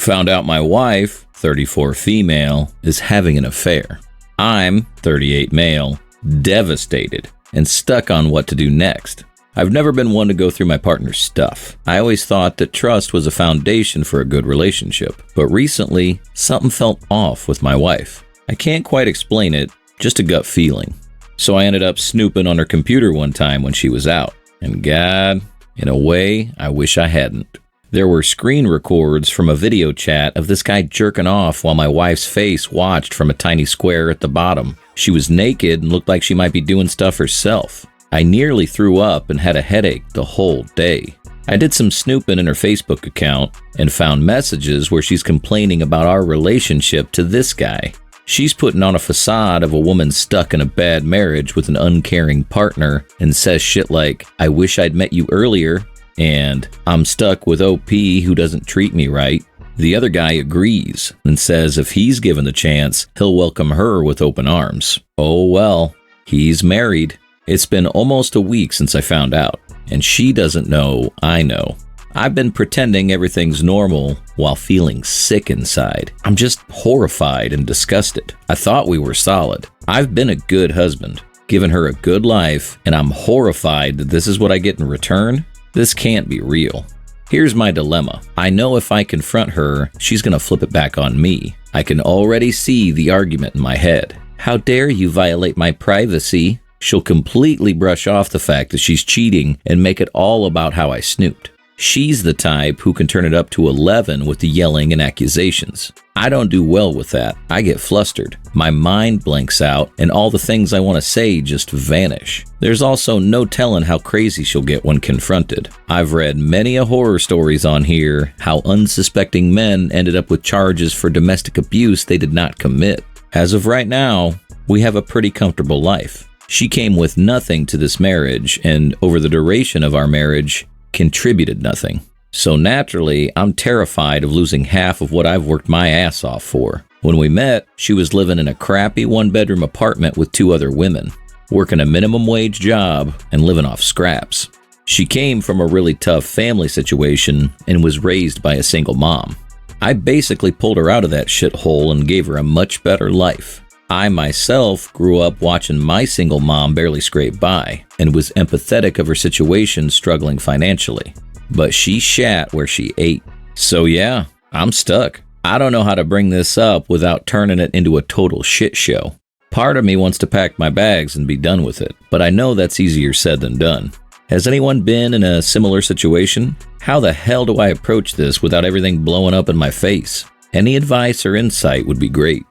Found out my wife, 34 female, is having an affair. I'm, 38 male, devastated and stuck on what to do next. I've never been one to go through my partner's stuff. I always thought that trust was a foundation for a good relationship, but recently, something felt off with my wife. I can't quite explain it, just a gut feeling. So I ended up snooping on her computer one time when she was out, and God, in a way, I wish I hadn't. There were screen records from a video chat of this guy jerking off while my wife's face watched from a tiny square at the bottom. She was naked and looked like she might be doing stuff herself. I nearly threw up and had a headache the whole day. I did some snooping in her Facebook account and found messages where she's complaining about our relationship to this guy. She's putting on a facade of a woman stuck in a bad marriage with an uncaring partner and says shit like, "I wish I'd met you earlier," and "I'm stuck with OP who doesn't treat me right." The other guy agrees and says if he's given the chance, he'll welcome her with open arms. Oh well, he's married. It's been almost a week since I found out, and she doesn't know I know. I've been pretending everything's normal while feeling sick inside. I'm just horrified and disgusted. I thought we were solid. I've been a good husband, given her a good life, and I'm horrified that this is what I get in return. This can't be real. Here's my dilemma. I know if I confront her, she's gonna flip it back on me. I can already see the argument in my head. How dare you violate my privacy? She'll completely brush off the fact that she's cheating and make it all about how I snooped. She's the type who can turn it up to 11 with the yelling and accusations. I don't do well with that. I get flustered. My mind blanks out, and all the things I want to say just vanish. There's also no telling how crazy she'll get when confronted. I've read many a horror stories on here, how unsuspecting men ended up with charges for domestic abuse they did not commit. As of right now, we have a pretty comfortable life. She came with nothing to this marriage, and over the duration of our marriage, contributed nothing. So naturally, I'm terrified of losing half of what I've worked my ass off for. When we met, she was living in a crappy one-bedroom apartment with 2 other women, working a minimum wage job and living off scraps. She came from a really tough family situation and was raised by a single mom. I basically pulled her out of that shithole and gave her a much better life. I myself grew up watching my single mom barely scrape by and was empathetic of her situation struggling financially. But she shat where she ate. So yeah, I'm stuck. I don't know how to bring this up without turning it into a total shit show. Part of me wants to pack my bags and be done with it, but I know that's easier said than done. Has anyone been in a similar situation? How the hell do I approach this without everything blowing up in my face? Any advice or insight would be great.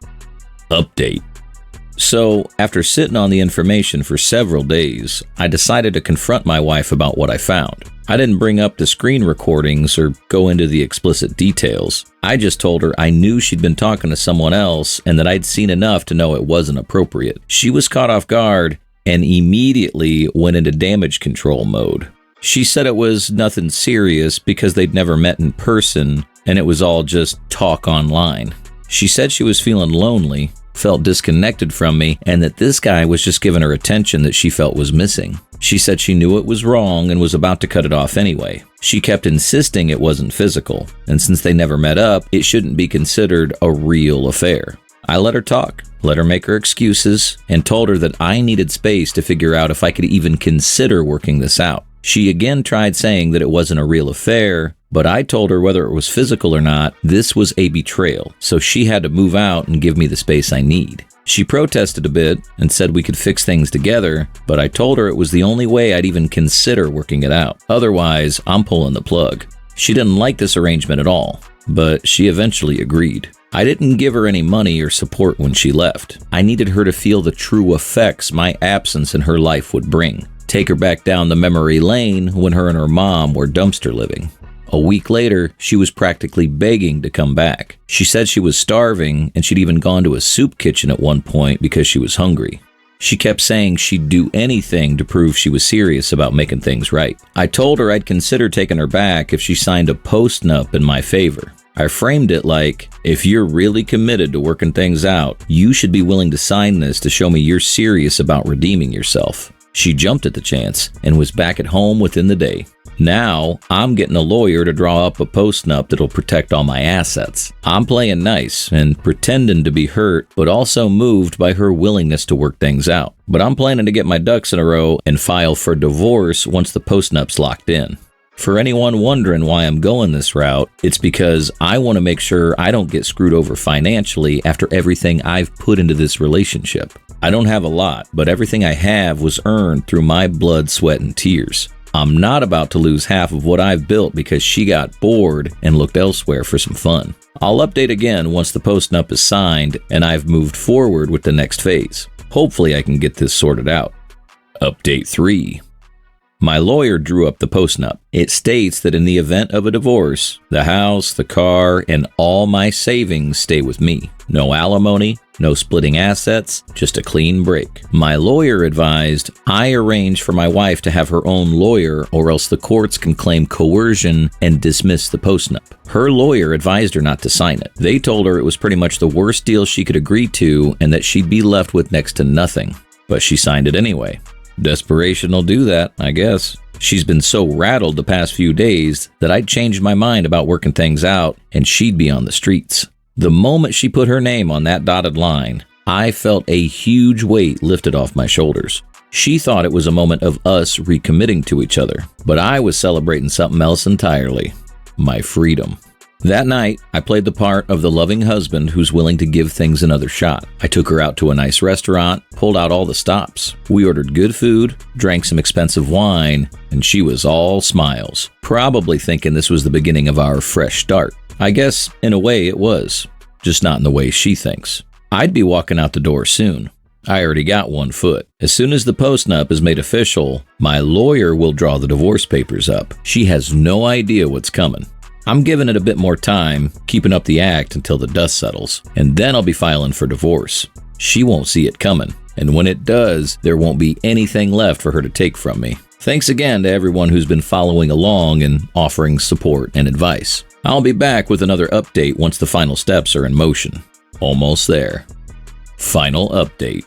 Update. So, after sitting on the information for several days, I decided to confront my wife about what I found. I didn't bring up the screen recordings or go into the explicit details. I just told her I knew she'd been talking to someone else and that I'd seen enough to know it wasn't appropriate. She was caught off guard and immediately went into damage control mode. She said it was nothing serious because they'd never met in person and it was all just talk online. She said she was feeling lonely, felt disconnected from me, and that this guy was just giving her attention that she felt was missing. She said she knew it was wrong and was about to cut it off anyway. She kept insisting it wasn't physical, and since they never met up, it shouldn't be considered a real affair. I let her talk, let her make her excuses, and told her that I needed space to figure out if I could even consider working this out. She again tried saying that it wasn't a real affair, but I told her whether it was physical or not, this was a betrayal, so she had to move out and give me the space I need. She protested a bit and said we could fix things together, but I told her it was the only way I'd even consider working it out. Otherwise, I'm pulling the plug. She didn't like this arrangement at all, but she eventually agreed. I didn't give her any money or support when she left. I needed her to feel the true effects my absence in her life would bring. Take her back down the memory lane when her and her mom were dumpster living. A week later, she was practically begging to come back. She said she was starving and she'd even gone to a soup kitchen at one point because she was hungry. She kept saying she'd do anything to prove she was serious about making things right. I told her I'd consider taking her back if she signed a post-nup in my favor. I framed it like, if you're really committed to working things out, you should be willing to sign this to show me you're serious about redeeming yourself. She jumped at the chance and was back at home within the day. Now, I'm getting a lawyer to draw up a post-nup that'll protect all my assets. I'm playing nice and pretending to be hurt, but also moved by her willingness to work things out. But I'm planning to get my ducks in a row and file for divorce once the post-nup's locked in. For anyone wondering why I'm going this route, it's because I want to make sure I don't get screwed over financially after everything I've put into this relationship. I don't have a lot, but everything I have was earned through my blood, sweat, and tears. I'm not about to lose half of what I've built because she got bored and looked elsewhere for some fun. I'll update again once the post-nup is signed and I've moved forward with the next phase. Hopefully I can get this sorted out. Update 3. My lawyer drew up the post-nup. It states that in the event of a divorce, the house, the car, and all my savings stay with me. No alimony, no splitting assets, just a clean break. My lawyer advised I arrange for my wife to have her own lawyer or else the courts can claim coercion and dismiss the post-nup. Her lawyer advised her not to sign it. They told her it was pretty much the worst deal she could agree to and that she'd be left with next to nothing. But she signed it anyway. Desperation will do that, I guess. She's been so rattled the past few days that I'd changed my mind about working things out and she'd be on the streets. The moment she put her name on that dotted line, I felt a huge weight lifted off my shoulders. She thought it was a moment of us recommitting to each other, but I was celebrating something else entirely: my freedom. That night, I played the part of the loving husband who's willing to give things another shot. I took her out to a nice restaurant, pulled out all the stops. We ordered good food, drank some expensive wine, and she was all smiles, probably thinking this was the beginning of our fresh start. I guess, in a way, it was, just not in the way she thinks. I'd be walking out the door soon. I already got one foot. As soon as the post-nup is made official, my lawyer will draw the divorce papers up. She has no idea what's coming. I'm giving it a bit more time, keeping up the act until the dust settles, and then I'll be filing for divorce. She won't see it coming, and when it does, there won't be anything left for her to take from me. Thanks again to everyone who's been following along and offering support and advice. I'll be back with another update once the final steps are in motion. Almost there. Final update.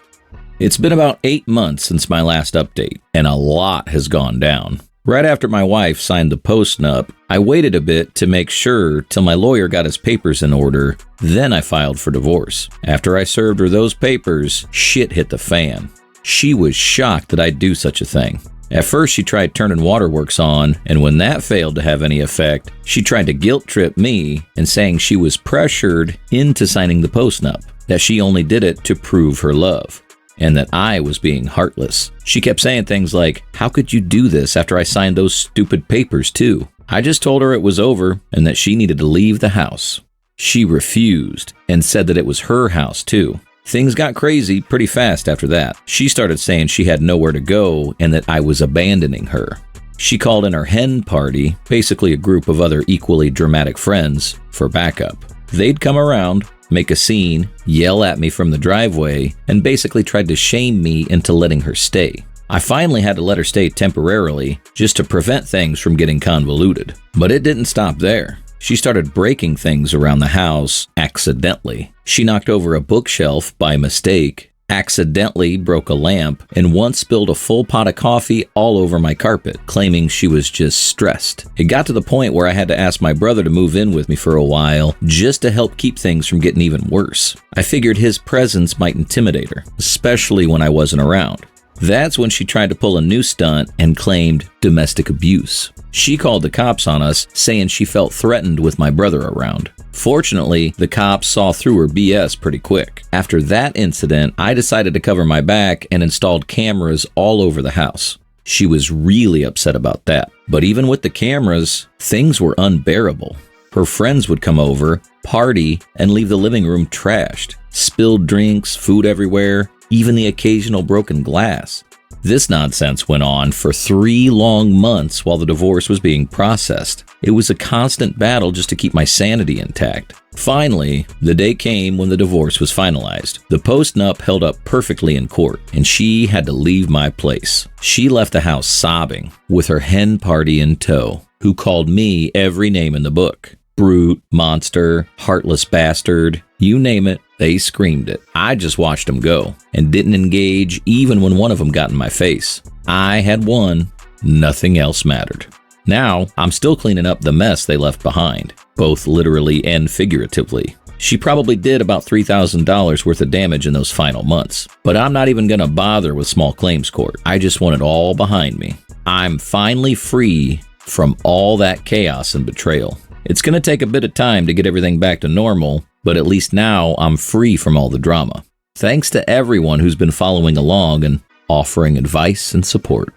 It's been about 8 months since my last update, and a lot has gone down. Right after my wife signed the post-nup, I waited a bit to make sure till my lawyer got his papers in order, then I filed for divorce. After I served her those papers, shit hit the fan. She was shocked that I'd do such a thing. At first, she tried turning waterworks on, and when that failed to have any effect, she tried to guilt trip me and saying she was pressured into signing the post-nup, that she only did it to prove her love, and that I was being heartless. She kept saying things like, "How could you do this after I signed those stupid papers too?" I just told her it was over and that she needed to leave the house. She refused and said that it was her house too. Things got crazy pretty fast after that. She started saying she had nowhere to go and that I was abandoning her. She called in her hen party, basically a group of other equally dramatic friends, for backup. They'd come around, make a scene, yell at me from the driveway, and basically tried to shame me into letting her stay. I finally had to let her stay temporarily, just to prevent things from getting convoluted. But it didn't stop there. She started breaking things around the house accidentally. She knocked over a bookshelf by mistake, accidentally broke a lamp, and once spilled a full pot of coffee all over my carpet, claiming she was just stressed. It got to the point where I had to ask my brother to move in with me for a while just to help keep things from getting even worse. I figured his presence might intimidate her, especially when I wasn't around. That's when she tried to pull a new stunt and claimed domestic abuse. She called the cops on us, saying she felt threatened with my brother around. Fortunately, the cops saw through her BS pretty quick. After that incident, I decided to cover my back and installed cameras all over the house. She was really upset about that. But even with the cameras, things were unbearable. Her friends would come over, party, and leave the living room trashed. Spilled drinks, food everywhere, even the occasional broken glass. This nonsense went on for 3 long months while the divorce was being processed. It was a constant battle just to keep my sanity intact. Finally, the day came when the divorce was finalized. The post-nup held up perfectly in court, and she had to leave my place. She left the house sobbing, with her hen party in tow, who called me every name in the book. Brute, monster, heartless bastard, you name it, they screamed it. I just watched them go and didn't engage even when one of them got in my face. I had won, nothing else mattered. Now, I'm still cleaning up the mess they left behind, both literally and figuratively. She probably did about $3,000 worth of damage in those final months, but I'm not even going to bother with small claims court. I just want it all behind me. I'm finally free from all that chaos and betrayal. It's going to take a bit of time to get everything back to normal, but at least now I'm free from all the drama. Thanks to everyone who's been following along and offering advice and support.